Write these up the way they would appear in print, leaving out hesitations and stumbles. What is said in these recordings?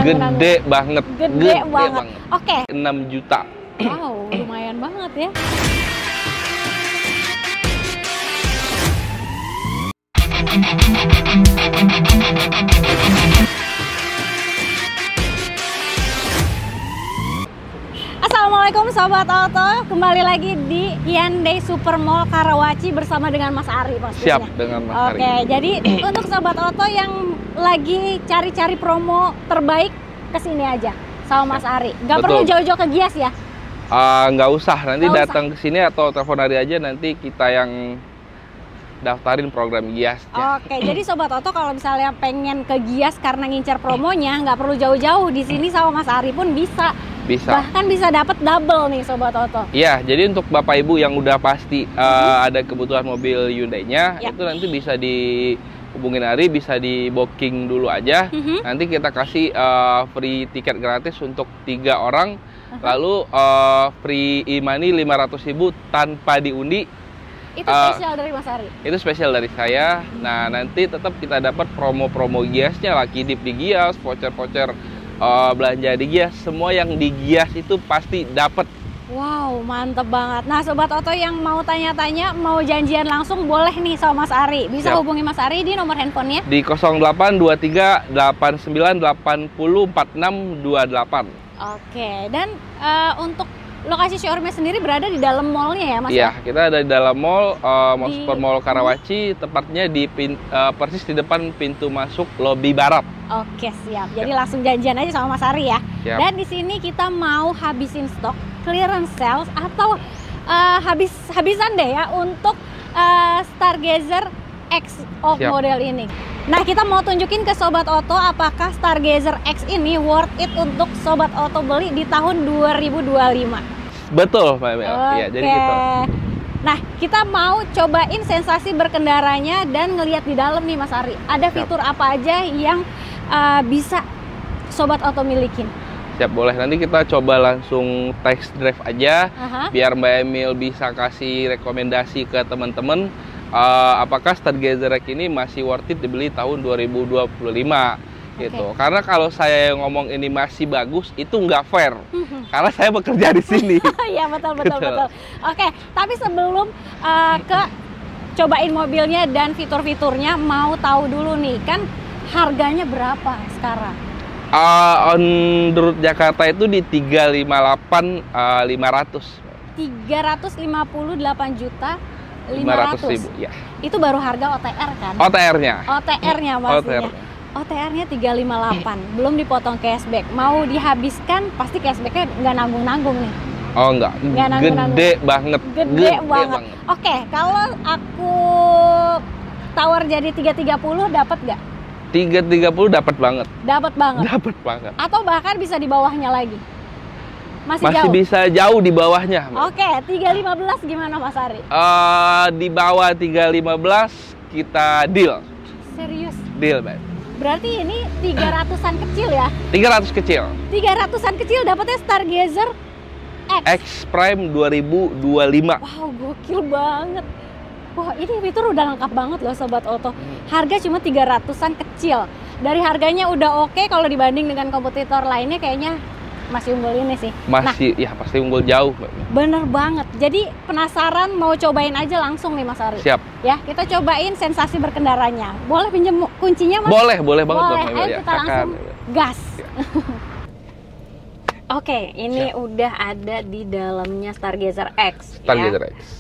Gede banget. Gede banget. Oke. 6 juta. Wow, lumayan banget ya. Assalamualaikum Sobat Auto, kembali lagi di Hyundai Super Mall Karawaci bersama dengan Mas Ari pastinya. Siap dengan Mas Ari. Oke, jadi untuk Sobat Auto yang lagi cari-cari promo terbaik, kesini aja sama Mas Ari. Nggak perlu jauh-jauh ke Gias ya? Nggak usah, nanti datang ke sini atau telepon Ari aja, nanti kita yang daftarin program Gias. Oke, jadi Sobat Auto kalau misalnya pengen ke Gias karena ngincar promonya, nggak perlu jauh-jauh, di sini sama Mas Ari pun bisa. Bahkan bisa dapat double nih Sobat Auto. Iya, jadi untuk Bapak Ibu yang udah pasti ada kebutuhan mobil Hyundai-nya, itu nanti bisa dihubungin Ari, bisa di booking dulu aja. Nanti kita kasih free tiket gratis untuk 3 orang, lalu free e-money 500.000 tanpa diundi. Itu spesial dari Mas Ari? Itu spesial dari saya. Nah, nanti tetap kita dapat promo-promo Giasnya lah, kidip di Gias, voucher-voucher belanja di Gias, semua yang di Gias itu pasti dapat. Wow, mantep banget. Nah, Sobat Auto yang mau tanya-tanya, mau janjian langsung, boleh nih sama Mas Ari. Bisa hubungi Mas Ari di nomor handphonenya di 0823 89 80 4628. Oke, dan untuk lokasi showroomnya sendiri berada di dalam mallnya ya Mas? Iya, kita ada di dalam mall, Super Mall Karawaci, tepatnya di persis di depan pintu masuk lobi barat. Oke, siap. Jadi langsung janjian aja sama Mas Ari ya. Siap. Dan di sini kita mau habisin stok, clearance sales atau habisan deh ya untuk Stargazer X off model ini. Nah, kita mau tunjukin ke Sobat Auto apakah Stargazer X ini worth it untuk Sobat Auto beli di tahun 2025. Betul, Pak Emil. Ya, jadi gitu. Nah, kita mau cobain sensasi berkendaranya dan ngelihat di dalam nih Mas Ari. Ada fitur apa aja yang bisa Sobat Auto milikin? Siap, boleh. Nanti kita coba langsung test drive aja, biar Mbak Emil bisa kasih rekomendasi ke teman-teman apakah Stargazer X ini masih worth it dibeli tahun 2025 gitu. Karena kalau saya ngomong ini masih bagus, itu nggak fair. Karena saya bekerja di sini. Iya, betul. Oke, tapi sebelum ke cobain mobilnya dan fitur-fiturnya, mau tahu dulu nih, kan harganya berapa sekarang? On the road Jakarta itu di 358.500. 358 juta 500.000 ya. Itu baru harga OTR kan? OTR-nya maksudnya. OTR-nya 358, belum dipotong cashback. Mau dihabiskan pasti cashback-nya nggak nanggung-nanggung nih. Oh, enggak. Gede banget. Gede banget. Oke, kalau aku tawar jadi 330 dapat nggak? 330 dapat banget. Dapat banget. Atau bahkan bisa di bawahnya lagi. Masih jauh? Bisa jauh di bawahnya. Oke, 315 gimana Mas Ari? Di bawah 315 kita deal. Serius? Deal, Mbak. Berarti ini 300-an kecil ya? 300 kecil. 300-an kecil dapatnya Stargazer X Prime 2025. Wow, gokil banget. Wah, ini fitur udah lengkap banget loh Sobat Auto. Harga cuma 300-an kecil. Dari harganya udah oke, kalau dibanding dengan kompetitor lainnya kayaknya masih unggul ini sih. Ya pasti unggul jauh. Bener banget. Jadi penasaran, mau cobain aja langsung nih Mas Ari. Siap. Ya, kita cobain sensasi berkendaranya. Boleh pinjam kuncinya Mas? Boleh banget. Ayo kita langsung gas. Ya. Oke, ini udah ada di dalamnya Stargazer X.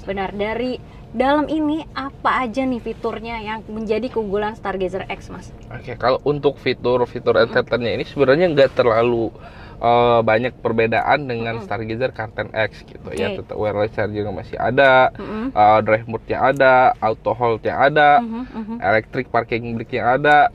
Benar, dari dalam ini apa aja nih fiturnya yang menjadi keunggulan Stargazer X, Mas? Oke, kalau untuk fitur entertainnya ini sebenarnya nggak terlalu banyak perbedaan dengan Stargazer Carten X gitu ya. Tetap wireless charging masih ada, drive mode-nya ada, auto hold-nya ada, electric parking brake-nya ada,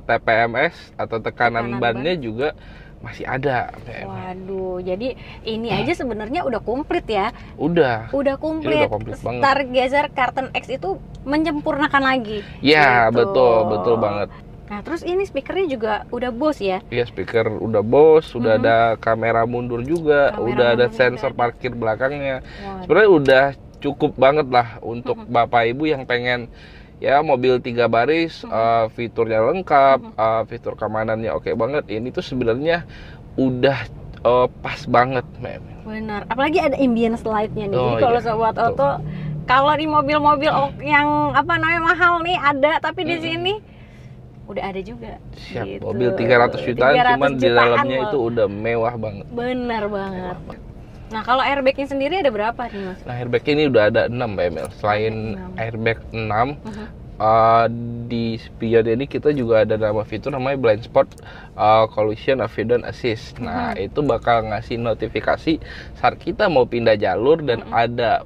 TPMS atau tekanan ban-nya juga masih ada. Waduh, jadi ini aja sebenarnya udah komplit ya. Udah komplit banget. Stargazer Carten X itu menyempurnakan lagi. Ya, gitu. betul banget. Nah, terus ini speakernya juga udah Bose ya? Iya, speaker udah Bose, udah ada kamera mundur juga, udah ada sensor parkir belakangnya. Sebenarnya udah cukup banget lah untuk Bapak Ibu yang pengen ya mobil 3 baris, fiturnya lengkap, fitur keamanannya oke banget. Ini tuh sebenarnya udah pas banget, Mem. Benar, apalagi ada ambience light-nya nih. Jadi kalau sobat oto, kalau di mobil-mobil yang apa namanya mahal nih ada, tapi di sini udah ada juga. Siap, gitu. mobil 300 jutaan, cuman di dalamnya itu udah mewah banget. Benar banget. Nah, kalau airbagnya sendiri ada berapa nih, Mas? Nah, airbag ini udah ada 6, Mbak Emel. Selain airbag 6, di spion ini kita juga ada nama fitur namanya blind spot collision avoidance assist. Nah, itu bakal ngasih notifikasi saat kita mau pindah jalur dan ada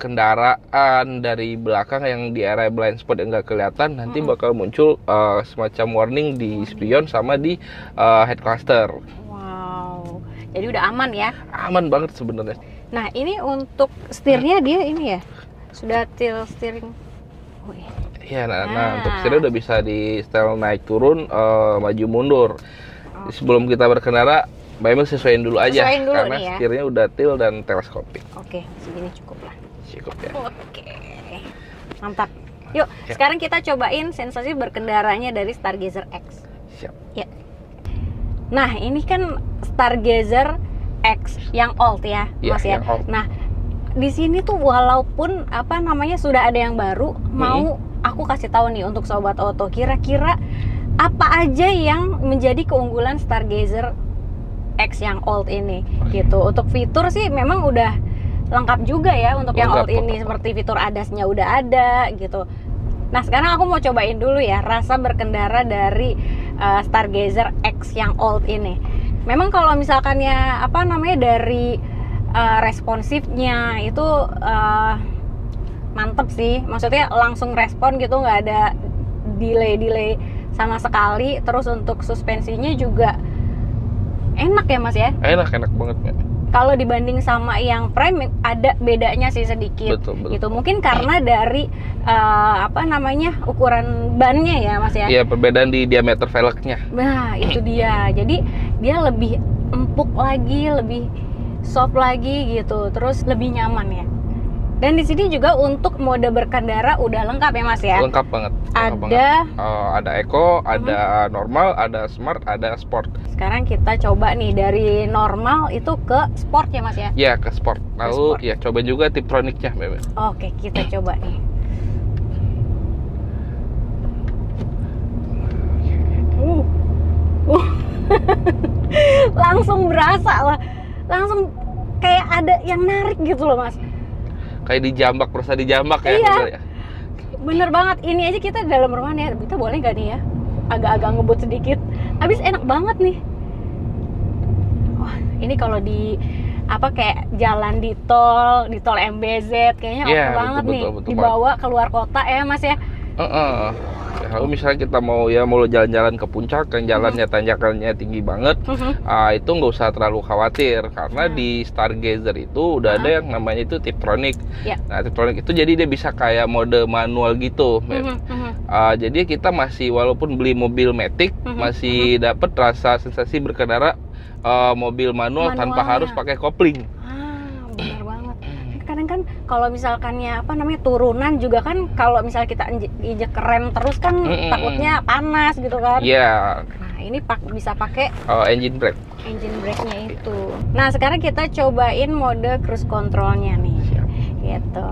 kendaraan dari belakang yang di area blind spot yang nggak kelihatan, nanti bakal muncul semacam warning di spion sama di head cluster. Wow, jadi udah aman ya? Aman banget sebenarnya. Nah, ini untuk setirnya dia ini ya, sudah tilt steering. Oh, iya, nah untuk setirnya udah bisa di setel naik turun, maju mundur. Sebelum kita berkendara, Mbak Emil sesuaiin dulu aja, karena ya. setirnya udah tilt dan teleskopik. Oke, segini cukup lah. Cukup ya. Oke, mantap. Yuk, sekarang kita cobain sensasi berkendaranya dari Stargazer X. Siap. Ya. Nah, ini kan Stargazer X yang old ya, Mas ya. Nah, di sini tuh walaupun apa namanya sudah ada yang baru, mau aku kasih tahu nih untuk sobat oto, kira-kira apa aja yang menjadi keunggulan Stargazer X yang old ini gitu. Untuk fitur sih memang udah lengkap juga ya untuk yang old ini, seperti fitur ADAS-nya udah ada gitu. Nah, sekarang aku mau cobain dulu ya rasa berkendara dari Stargazer X yang old ini. Memang kalau misalkannya apa namanya dari responsifnya itu mantep sih, maksudnya langsung respon gitu, nggak ada delay sama sekali. Terus untuk suspensinya juga enak ya, Mas ya? Enak banget, Mbak. Kalau dibanding sama yang prime ada bedanya sih sedikit. Betul. Gitu. Mungkin karena dari apa namanya ukuran bannya ya, Mas ya? Iya, perbedaan di diameter velgnya. Nah, itu dia. Jadi dia lebih empuk lagi, lebih soft lagi gitu. Terus lebih nyaman ya. Dan di sini juga untuk mode berkendara udah lengkap ya, Mas ya? Lengkap banget. Ada eco, ada normal, ada smart, ada sport. Sekarang kita coba nih dari normal itu ke sport ya, Mas ya? Ya, ke sport. Lalu ya coba juga Tiptronicnya, Bebe. Oke, kita coba nih. Langsung berasa lah. Langsung kayak ada yang narik gitu loh, Mas. Kayak dijambak, berusaha dijambak ya. Iya, bener banget. Ini aja kita dalam rumah nih, kita boleh nggak nih ya agak-agak ngebut sedikit, habis enak banget nih. Wah, ini kalau di apa kayak jalan di tol MBZ kayaknya oke banget nih, dibawa keluar kota ya, Mas ya. Lalu misalnya kita mau jalan-jalan ke puncak yang jalannya tanjakannya tinggi banget, itu nggak usah terlalu khawatir karena di Stargazer itu udah ada yang namanya itu Tiptronic. Nah, Tiptronic itu jadi dia bisa kayak mode manual gitu. Jadi kita masih walaupun beli mobil Matic masih dapat rasa sensasi berkendara mobil manual tanpa harus pakai kopling. Benar banget. Kadang kan kalau misalkannya apa namanya turunan juga kan, kalau misalnya kita injek rem terus kan takutnya panas gitu kan. Iya. Nah, ini bisa pakai engine brake. Engine brake-nya itu. Nah, sekarang kita cobain mode cruise control-nya nih. Siap. Gitu.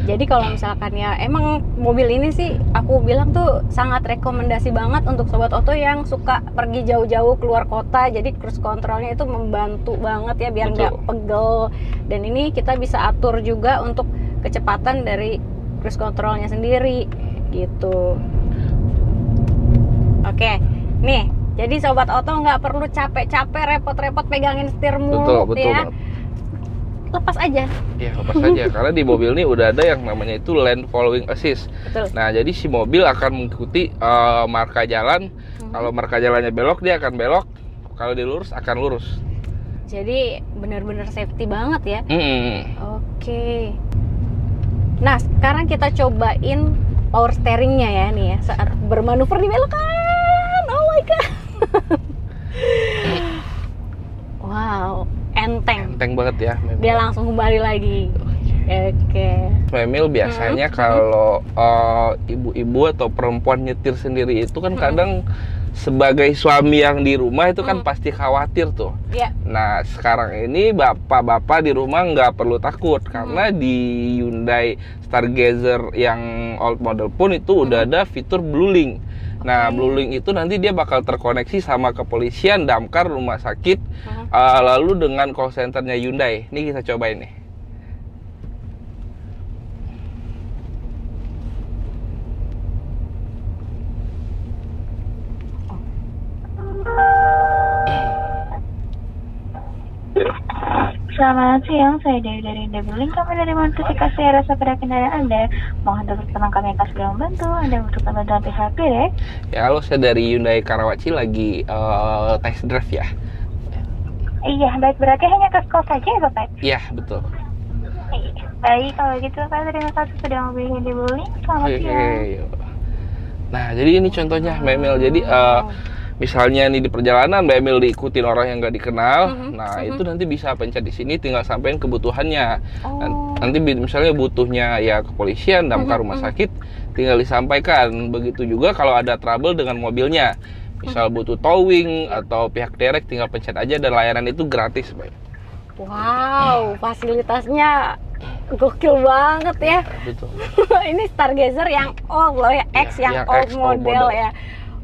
Jadi kalau misalkan ya emang mobil ini sih aku bilang tuh sangat rekomendasi banget untuk sobat oto yang suka pergi jauh-jauh keluar kota. Jadi cruise controlnya itu membantu banget ya biar nggak pegel. Dan ini kita bisa atur juga untuk kecepatan dari cruise controlnya sendiri gitu. Oke, nih jadi sobat oto nggak perlu capek-capek repot-repot pegangin setir mulu ya. Banget. Lepas aja. Ya, lepas aja. Karena di mobil ini udah ada yang namanya itu lane following assist. Betul. Nah, jadi si mobil akan mengikuti marka jalan. Kalau marka jalannya belok, dia akan belok. Kalau dia lurus, akan lurus. Jadi benar-benar safety banget ya. Oke. Nah, sekarang kita cobain power steeringnya ya nih ya saat bermanuver di belokan. Oh my god. Wow. Enteng banget ya memang. Dia langsung kembali lagi. Oke. Memil biasanya kalau ibu-ibu atau perempuan nyetir sendiri itu kan kadang sebagai suami yang di rumah itu kan pasti khawatir tuh. Yeah. Nah sekarang ini bapak-bapak di rumah nggak perlu takut karena di Hyundai Stargazer yang old model pun itu udah ada fitur BlueLink. Nah BlueLink itu nanti dia bakal terkoneksi sama kepolisian, damkar, rumah sakit, lalu dengan call centernya Hyundai. Ini kita cobain nih. Selamat siang, saya Dewi dari BlueLink. Kami dari notifikasi rasa pada kendaraan Anda. Mohon untuk tenang, kami akan segera membantu. Anda membutuhkan bantuan pihak direct. Ya, halo, saya dari Hyundai Karawaci lagi test drive ya. Iya, baik, berarti hanya tes call saja ya Bapak? Iya, betul. Baik, kalau gitu Bapak, terima kasih sudah memilih di BlueLink. Selamat siang. Nah, jadi ini contohnya Memil. Jadi misalnya nih di perjalanan Mbak Emil diikutin orang yang nggak dikenal, nah itu nanti bisa pencet di sini, tinggal sampein kebutuhannya. Nanti misalnya butuhnya ya kepolisian, damkar, rumah sakit, tinggal disampaikan. Begitu juga kalau ada trouble dengan mobilnya, misal butuh towing atau pihak derek, tinggal pencet aja dan layanan itu gratis, Mbak. Wow, fasilitasnya gokil banget ya. Betul. Ini Stargazer yang old loh ya, X yang old model ya.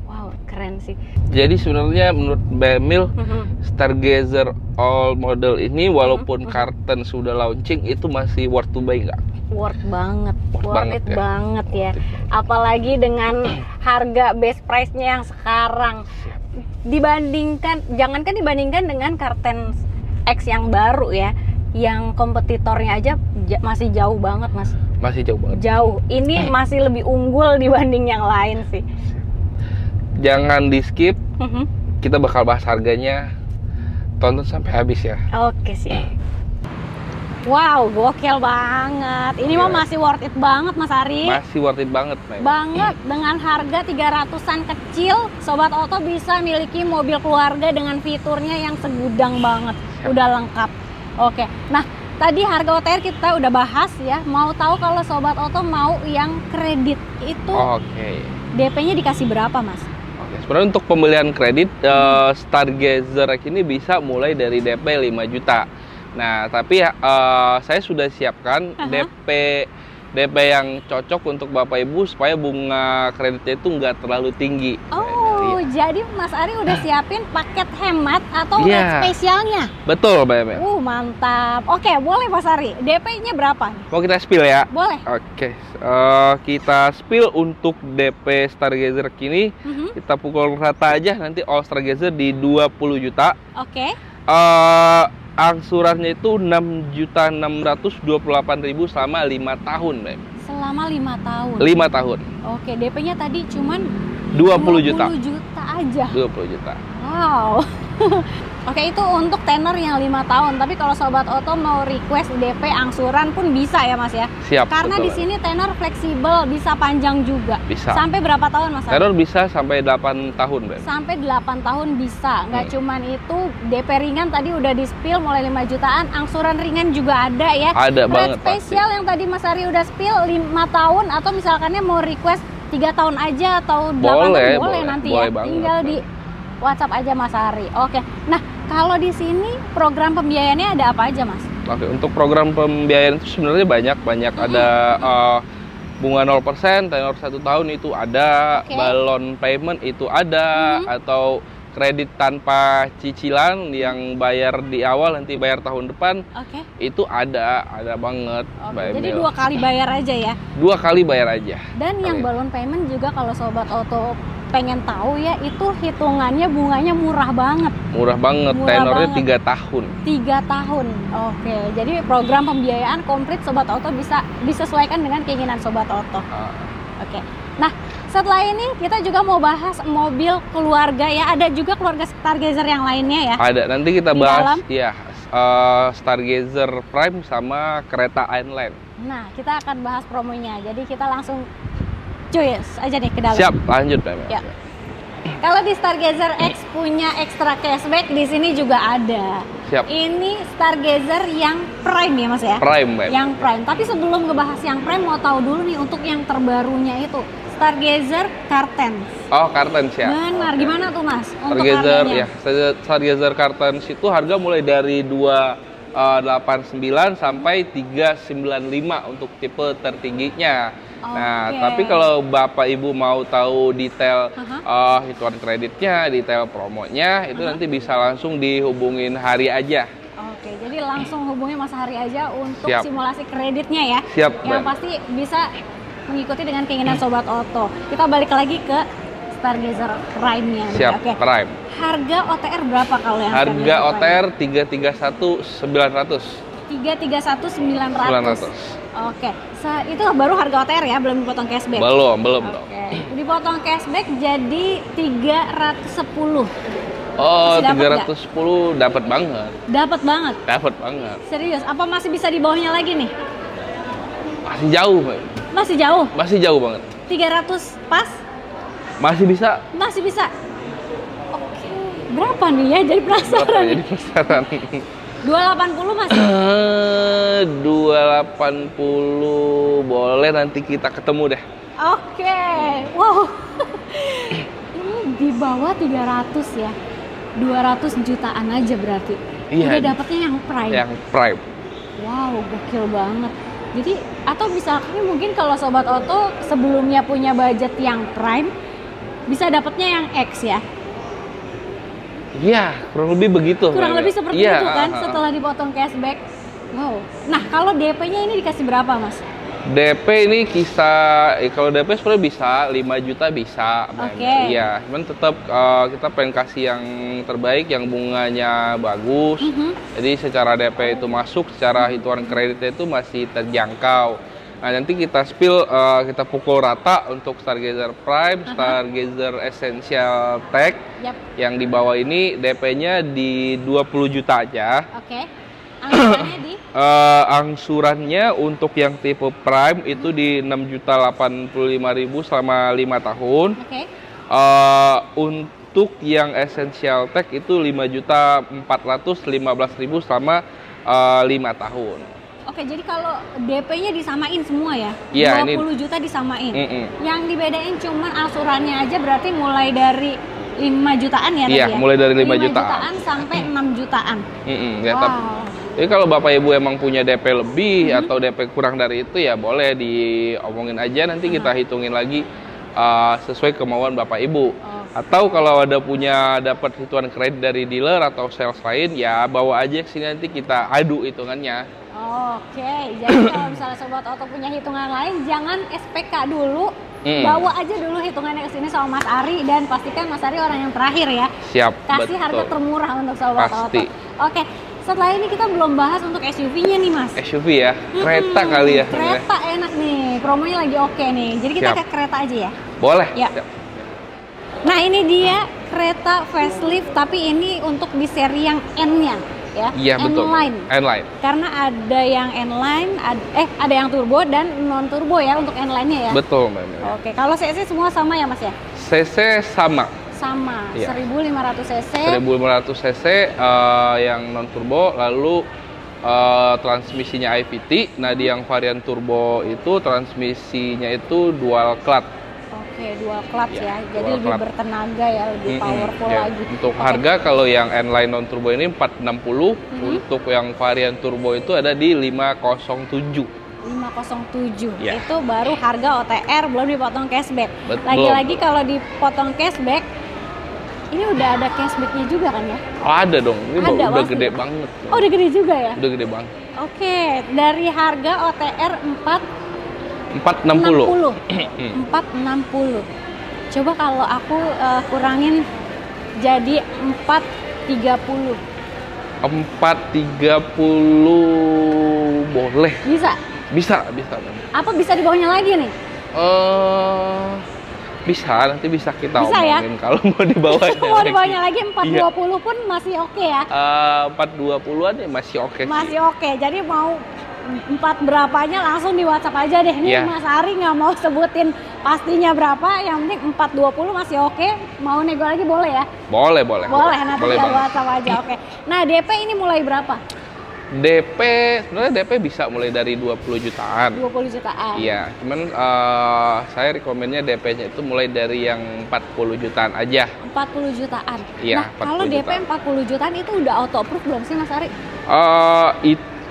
Wow, keren sih. Jadi sebenarnya menurut Mbak Emil, Stargazer old model ini walaupun karten sudah launching itu masih worth to buy nggak? Worth banget, worth it banget ya. Apalagi dengan harga base price-nya yang sekarang. Dibandingkan, jangankan dibandingkan dengan karten X yang baru ya, yang kompetitornya aja masih jauh banget, Mas. Masih jauh banget. Jauh. Ini masih lebih unggul dibanding yang lain sih. Jangan di skip, kita bakal bahas harganya, tonton sampai habis ya. Oke sih. Wow, gokil banget. Ini mah masih worth it banget, Mas Ari. Masih worth it banget, Mbak. Banget, dengan harga 300-an kecil, Sobat Oto bisa miliki mobil keluarga dengan fiturnya yang segudang banget. Udah lengkap. Oke, nah tadi harga OTR kita udah bahas ya. Mau tahu kalau Sobat Oto mau yang kredit itu DP-nya dikasih berapa, Mas? Sebenarnya untuk pembelian kredit Stargazer ini bisa mulai dari DP 5 juta. Nah, tapi saya sudah siapkan DP yang cocok untuk Bapak Ibu supaya bunga kreditnya itu nggak terlalu tinggi. Oh, jadi Mas Ari udah siapin paket hemat atau rate spesialnya? Betul, Mbak Emel. Mantap. Oke, boleh Mas Ari. DP-nya berapa? Mau kita spill ya? Boleh. Oke, kita spill untuk DP Stargazer kini. Kita pukul rata aja nanti all Stargazer di 20 juta. Oke. Angsurannya itu 6.628.000 selama 5 tahun, Mbak. Selama 5 tahun. 5 tahun. Oke, DP-nya tadi cuman 20 juta. 20 juta aja. 20 juta. Wow. Oke, itu untuk tenor yang 5 tahun. Tapi kalau Sobat Oto mau request DP angsuran pun bisa ya, Mas ya? Siap. Karena di sini tenor fleksibel, bisa panjang juga. Bisa. Sampai berapa tahun, Mas? Tenor bisa sampai 8 tahun, Mbak. Sampai 8 tahun bisa. Nggak cuman itu, DP ringan tadi udah di-spill mulai 5 jutaan, angsuran ringan juga ada ya. Ada banget. Spesial yang tadi Mas Ari udah spill 5 tahun atau misalkannya mau request 3 tahun aja atau 8 tahun boleh nanti ya. Tinggal di WhatsApp aja Mas Ari. Oke. Nah, kalau di sini program pembiayaannya ada apa aja, Mas? Oke, untuk program pembiayaan itu sebenarnya banyak ada bunga 0%, tenor 1 tahun itu ada, balon payment itu ada, atau kredit tanpa cicilan yang bayar di awal nanti bayar tahun depan. Itu ada banget. Jadi 2 kali bayar aja ya? 2 kali bayar aja. Dan yang balon payment juga kalau Sobat Oto pengen tahu ya, itu hitungannya bunganya murah banget. Murah banget, tenornya 3 tahun. 3 tahun. Oke, jadi program pembiayaan komplit Sobat Oto bisa disesuaikan dengan keinginan Sobat Oto. Oke. Nah, setelah ini kita juga mau bahas mobil keluarga ya. Ada juga keluarga Stargazer yang lainnya ya. Ada, nanti kita bahas ya Stargazer Prime sama kereta Einland. Nah, kita akan bahas promonya. Jadi kita langsung cuy aja nih ke dalam. Siap, lanjut Pak. Ya. Kalau di Stargazer X punya extra cashback, di sini juga ada. Siap. Ini Stargazer yang Prime ya Mas ya? Prime, Mbak. Yang Prime. Tapi sebelum ngebahas yang Prime, mau tahu dulu nih untuk yang terbarunya itu. Stargazer Cartens. Oh, Cartens ya. Benar. Oke. Gimana tuh Mas? Untuk Stargazer harganya? ya. Stargazer Cartens itu harga mulai dari 289 sampai 395 untuk tipe tertingginya. Nah, Oke. tapi kalau Bapak Ibu mau tahu detail hitungan kreditnya, detail promonya, itu nanti bisa langsung dihubungin Hari aja. Oke, jadi langsung hubungi Mas Hari aja untuk Siap. simulasi kreditnya ya. Siap, Yang Mbak. pasti bisa mengikuti dengan keinginan Sobat Oto. Kita balik lagi ke Stargazer Prime-nya. nih. Siap, Oke. Prime. Harga OTR berapa kalau yang Harga Stargazer Prime? OTR 331.900. 331.900. Oke, itu baru harga OTR ya, belum dipotong cashback. Belum dong. Oke, dipotong cashback jadi 310. Oh, Masih dapet 310 dapat banget. Dapat banget. Dapat banget. Serius, apa masih bisa di bawahnya lagi nih? Masih jauh, Mbak. Masih jauh. Masih jauh banget. 300 pas? Masih bisa. Masih bisa. Oke. Berapa nih ya? Jadi Berapa penasaran. jadi penasaran? 280 masih. 280 boleh, nanti kita ketemu deh. Oke. Wow. Ini di bawah 300 ya. 200 jutaan aja berarti. Iya. Udah dapetnya yang Prime. Yang Prime. Wow, gokil banget. Jadi atau misalkan mungkin kalau Sobat Oto sebelumnya punya budget yang Prime, bisa dapatnya yang X ya. Iya, kurang lebih begitu. Kurang Mbak. lebih seperti Iya, itu kan setelah dipotong cashback. Wow. Nah, kalau DP-nya ini dikasih berapa, Mas? DP ini kalau DP sebenarnya bisa 5 juta bisa. Oke. Iya, cuman tetap kita pengen kasih yang terbaik, yang bunganya bagus. Jadi secara DP itu masuk, secara hitungan kreditnya itu masih terjangkau. Nah, nanti kita kita pukul rata untuk Stargazer Prime, Stargazer Essential Tech. Yap. Yang di bawah ini DP-nya di 20 juta aja. Oke. Anggarannya di Angsurannya untuk yang tipe Prime itu di 6.085.000 selama 5 tahun. Oke. Untuk yang Essential Tech itu 5.415.000 selama 5 tahun. Oke, jadi kalau DP-nya disamain semua ya? Iya, 20 juta disamain. Mm-mm. Yang dibedain cuman angsurannya aja, berarti mulai dari 5 jutaan ya Iya, tadi ya? mulai dari 5 5 jutaan. sampai 6 jutaan. Ya, Wow. Jadi kalau Bapak Ibu emang punya DP lebih atau DP kurang dari itu ya boleh diomongin aja, nanti kita hitungin lagi sesuai kemauan Bapak Ibu. Atau kalau dapat hitungan kredit dari dealer atau sales lain ya bawa aja ke sini, nanti kita adu hitungannya. Oke, jadi kalau misalnya Sobat Oto punya hitungan lain, jangan SPK dulu, bawa aja dulu hitungannya ke sini sama Mas Ari, dan pastikan Mas Ari orang yang terakhir ya. Siap, Kasih betul. harga termurah untuk Sobat Pasti. Oto. Oke, setelah ini kita belum bahas untuk SUV-nya nih Mas. SUV ya, kereta kali ya. Kereta enak nih, promonya lagi oke nih. Jadi kita Siap. ke kereta aja ya. Boleh. Ya. Siap. Nah ini dia kereta facelift, tapi ini untuk di seri yang N-nya ya. Iya, betul. N-Line. N-Line. Karena ada yang N-Line, ada yang turbo dan non turbo ya untuk N-Line-nya ya. Betul, Mbak. Oke, kalau cc semua sama ya Mas ya? CC sama. Sama, Iya. 1500 cc. 1500 cc yang non turbo, lalu transmisinya IVT. Nah, di yang varian turbo itu transmisinya itu dual clutch. Oke, dual clutch ya. Jadi dual lebih clutch. bertenaga ya, lebih powerful Ya. lagi. Untuk Oke. harga kalau yang N-Line non turbo ini 460, untuk yang varian turbo itu ada di 507. 507. Ya. Itu baru harga OTR, belum dipotong cashback. Betul. Lagi-lagi kalau dipotong cashback, ini udah ada cashbacknya juga kan ya? Oh, ada dong. Ini Ada, udah pasti. gede banget. Oh, udah gede juga ya? Udah gede banget. Oke, dari harga OTR 460. 460. Coba kalau aku kurangin jadi 430. 430 boleh. Bisa? Bisa. Apa bisa di bawahnya lagi nih? Bisa, nanti bisa kita Bisa ya? omongin kalau mau dibawanya. Mau di bawahnya lagi 420 pun masih oke ya? 420-an ya masih oke sih. Masih oke. Jadi mau empat berapanya langsung di WhatsApp aja deh. Nih Mas Ari nggak mau sebutin pastinya berapa, yang penting 420 masih oke. Mau nego lagi boleh ya? Boleh. Boleh, nanti boleh WhatsApp aja, oke. Nah, DP ini mulai berapa? DP, sebenarnya DP bisa mulai dari 20 jutaan. 20 jutaan. Iya, cuman saya rekomennya DP-nya itu mulai dari yang 40 jutaan aja. 40 jutaan. Iya, nah, kalau DP 40 jutaan itu udah auto approve belum sih Mas Ari?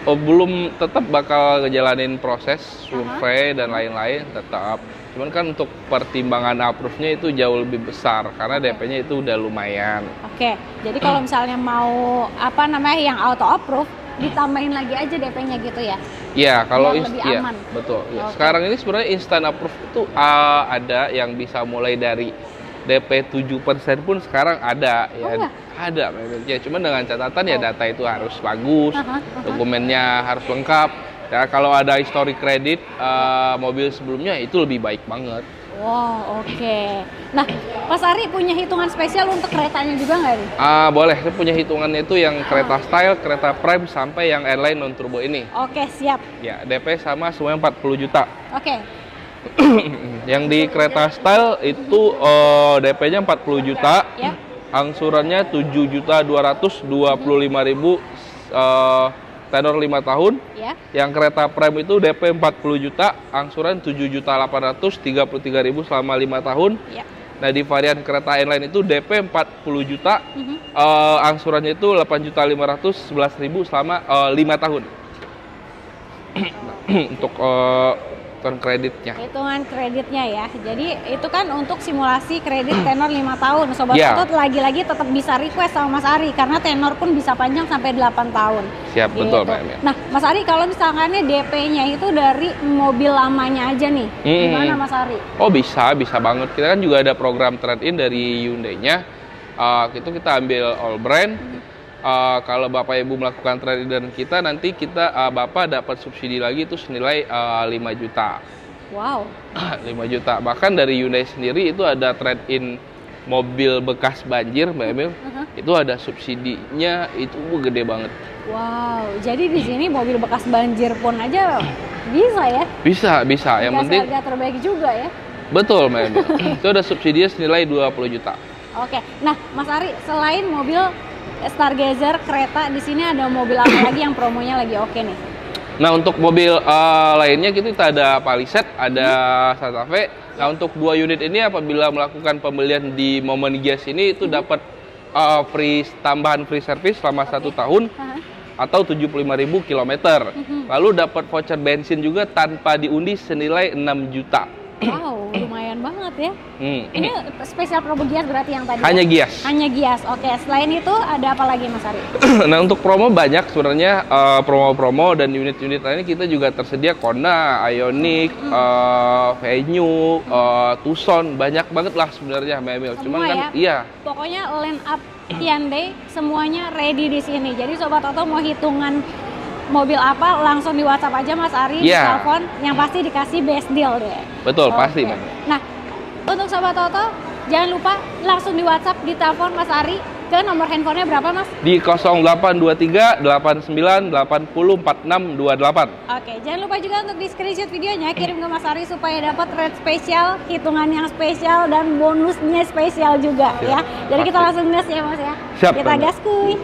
Belum, tetap bakal ngejalanin proses survei dan lain-lain tetap. Cuman kan untuk pertimbangan approve-nya itu jauh lebih besar karena DP-nya itu udah lumayan. Oke, jadi kalau misalnya mau yang auto approve, ditambahin lagi aja DP-nya gitu ya? Iya, kalau lebih aman. Betul. Ya. Okay. Sekarang ini sebenarnya instant approve itu ada yang bisa mulai dari DP 7% pun sekarang ada ya. Ada memang. Ya, cuman dengan catatan ya data itu harus bagus, dokumennya harus lengkap. Ya, kalau ada histori kredit mobil sebelumnya itu lebih baik banget. Wow, oke. Nah, Mas Ari punya hitungan spesial untuk keretanya juga nggak nih? Boleh, saya punya hitungannya itu yang kereta style, kereta prime, sampai yang airline non-turbo ini. Oke, siap. Ya, DP sama semuanya 40 juta. Oke. Yang di kereta style itu DP-nya 40 juta, angsurannya 7.225.000, tenor 5 tahun. Yang kereta prime itu DP 40 juta, angsuran 7.833.000 selama 5 tahun. Nah, di varian kereta airline itu DP 40 juta, angsurannya itu 8.511.000 selama 5 tahun. Untuk hitungan kreditnya. Hitungan kreditnya ya. Jadi itu kan untuk simulasi kredit tenor 5 tahun. Sobat Otot lagi-lagi tetap bisa request sama Mas Ari karena tenor pun bisa panjang sampai 8 tahun. Siap, gitu. Betul, Mbak. Nah, Mas Ari kalau misalkannya DP-nya itu dari mobil lamanya aja nih, gimana Mas Ari? Oh, bisa banget. Kita kan juga ada program trade-in dari Hyundai-nya. Itu kita ambil all brand. Kalau Bapak Ibu melakukan trade dan kita, nanti Bapak dapat subsidi lagi itu senilai 5 juta. Wow. 5 juta. Bahkan dari Hyundai sendiri itu ada trade-in mobil bekas banjir, Mbak Emil. Itu ada subsidinya, itu gede banget. Wow. Jadi di sini mobil bekas banjir pun aja bisa ya? Bisa. Yang penting harga terbaik juga ya? Betul, Mbak Emil. Itu ada subsidinya senilai 20 juta. Oke. Nah, Mas Ari, selain mobil Stargazer kereta, di sini ada mobil apa lagi yang promonya lagi oke nih? Nah, untuk mobil lainnya kita ada Palisade, ada Santa Fe. Nah, untuk 2 unit ini apabila melakukan pembelian di momen Gias ini itu dapat tambahan free service selama 1 tahun atau 75.000 km. Lalu dapat voucher bensin juga tanpa diundi senilai 6 juta. Wow, lumayan banget ya. Ini spesial promo Gias berarti yang tadi? Hanya Gias. Hanya Gias, oke. Selain itu ada apa lagi Mas Ari? Nah, untuk promo banyak sebenarnya, promo-promo dan unit-unit lainnya kita juga tersedia Kona, Ioniq, Venue, Tucson, banyak banget lah sebenarnya Mbak Emil. Cuman kan ya? Pokoknya line up Hyundai semuanya ready di sini. Jadi Sobat Oto mau hitungan mobil apa langsung di WhatsApp aja Mas Ari, di telepon, yang pasti dikasih best deal deh. Betul, pasti Mbak. Nah, untuk Sobat Oto jangan lupa langsung di WhatsApp, di telepon Mas Ari ke nomor handphonenya berapa Mas? Di 0823 89 80 4628. Oke, jangan lupa juga untuk di screenshot videonya, kirim ke Mas Ari supaya dapat rate spesial, hitungan yang spesial, dan bonusnya spesial juga ya. Jadi kita langsung gas ya Mas ya. Siap, kita gas kuy.